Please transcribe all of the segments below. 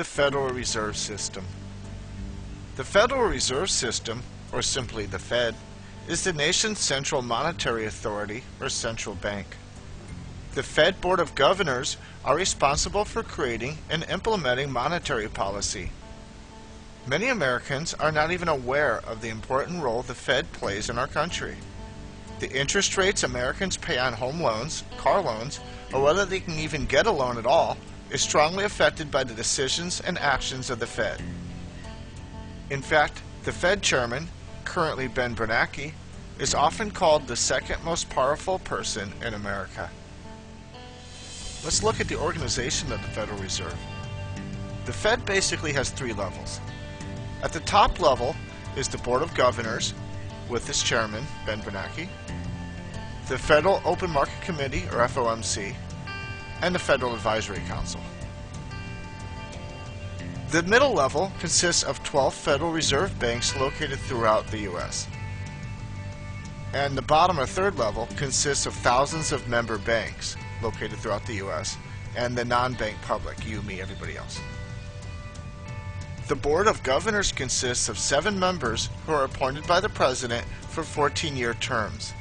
the Federal Reserve System. The Federal Reserve System, or simply the Fed, is the nation's central monetary authority or central bank. The Fed Board of Governors are responsible for creating and implementing monetary policy. Many Americans are not even aware of the important role the Fed plays in our country. The interest rates Americans pay on home loans, car loans, or whether they can even get a loan at all, is strongly affected by the decisions and actions of the Fed. In fact, the Fed chairman, currently Ben Bernanke, is often called the second most powerful person in America. Let's look at the organization of the Federal Reserve. The Fed basically has three levels. At the top level is the Board of Governors, with its chairman, Ben Bernanke, the Federal Open Market Committee, or FOMC, and the Federal Advisory Council. The middle level consists of 12 Federal Reserve banks located throughout the U.S. And the bottom or third level consists of thousands of member banks located throughout the U.S. and the non-bank public, you, me, everybody else. The Board of Governors consists of 7 members who are appointed by the President for 14-year terms.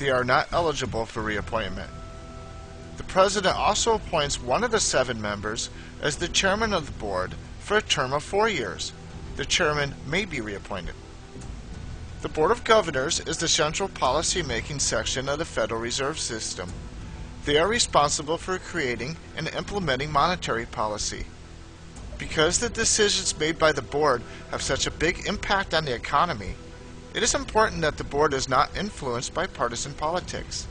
They are not eligible for reappointment. The President also appoints one of the 7 members as the Chairman of the Board for a term of 4 years. The Chairman may be reappointed. The Board of Governors is the central policy-making section of the Federal Reserve System. They are responsible for creating and implementing monetary policy. Because the decisions made by the Board have such a big impact on the economy, it is important that the Board is not influenced by partisan politics.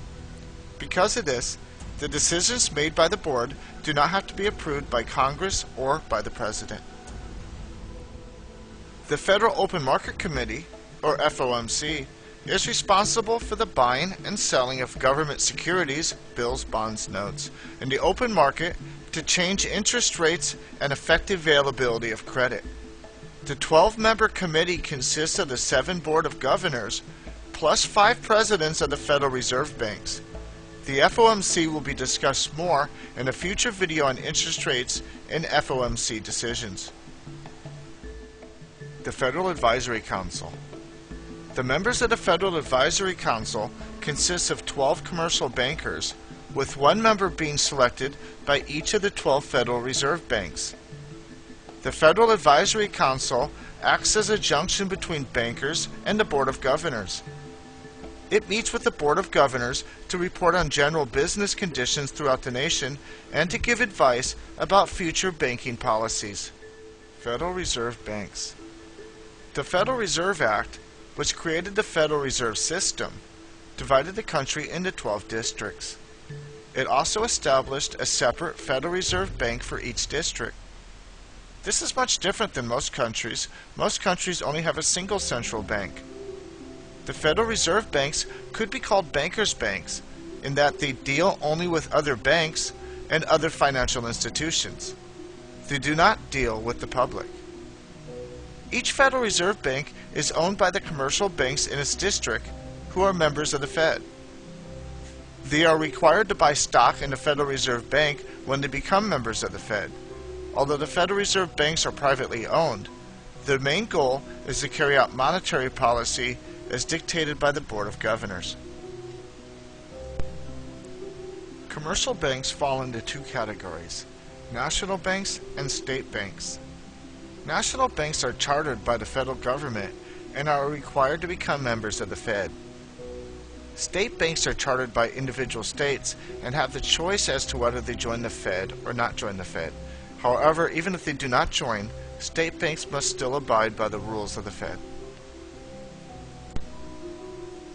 Because of this, the decisions made by the Board do not have to be approved by Congress or by the President. The Federal Open Market Committee, or FOMC, is responsible for the buying and selling of government securities, bills, bonds, notes, in the open market to change interest rates and affect the availability of credit. The 12-member committee consists of the 7 Board of Governors plus 5 presidents of the Federal Reserve Banks. The FOMC will be discussed more in a future video on interest rates and FOMC decisions. The Federal Advisory Council. The members of the Federal Advisory Council consist of 12 commercial bankers, with 1 member being selected by each of the 12 Federal Reserve Banks. The Federal Advisory Council acts as a junction between bankers and the Board of Governors. It meets with the Board of Governors to report on general business conditions throughout the nation and to give advice about future banking policies. Federal Reserve Banks. The Federal Reserve Act, which created the Federal Reserve System, divided the country into 12 districts. It also established a separate Federal Reserve Bank for each district. This is much different than most countries. Most countries only have a single central bank. The Federal Reserve Banks could be called bankers' banks in that they deal only with other banks and other financial institutions. They do not deal with the public. Each Federal Reserve Bank is owned by the commercial banks in its district who are members of the Fed. They are required to buy stock in the Federal Reserve Bank when they become members of the Fed. Although the Federal Reserve Banks are privately owned, their main goal is to carry out monetary policy as dictated by the Board of Governors. Commercial banks fall into 2 categories: national banks and state banks. National banks are chartered by the federal government and are required to become members of the Fed. State banks are chartered by individual states and have the choice as to whether they join the Fed or not join the Fed. However, even if they do not join, state banks must still abide by the rules of the Fed.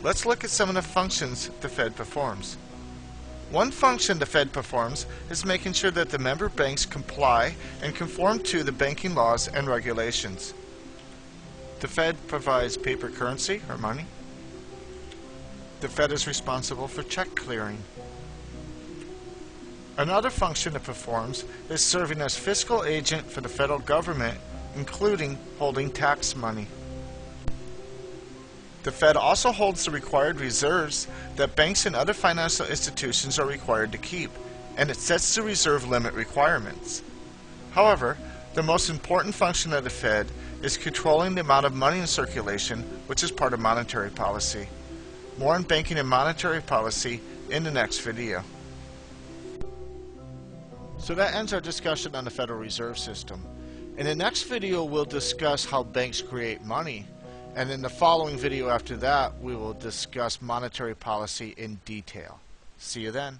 Let's look at some of the functions the Fed performs. One function the Fed performs is making sure that the member banks comply and conform to the banking laws and regulations. The Fed provides paper currency, or money. The Fed is responsible for check clearing. Another function it performs is serving as fiscal agent for the federal government, including holding tax money. The Fed also holds the required reserves that banks and other financial institutions are required to keep, and it sets the reserve limit requirements. However, The most important function of the Fed is controlling the amount of money in circulation, which is part of monetary policy. More on banking and monetary policy in the next video. So that ends our discussion on the Federal Reserve System. In the next video, we'll discuss how banks create money, and in the following video after that, we will discuss monetary policy in detail. See you then.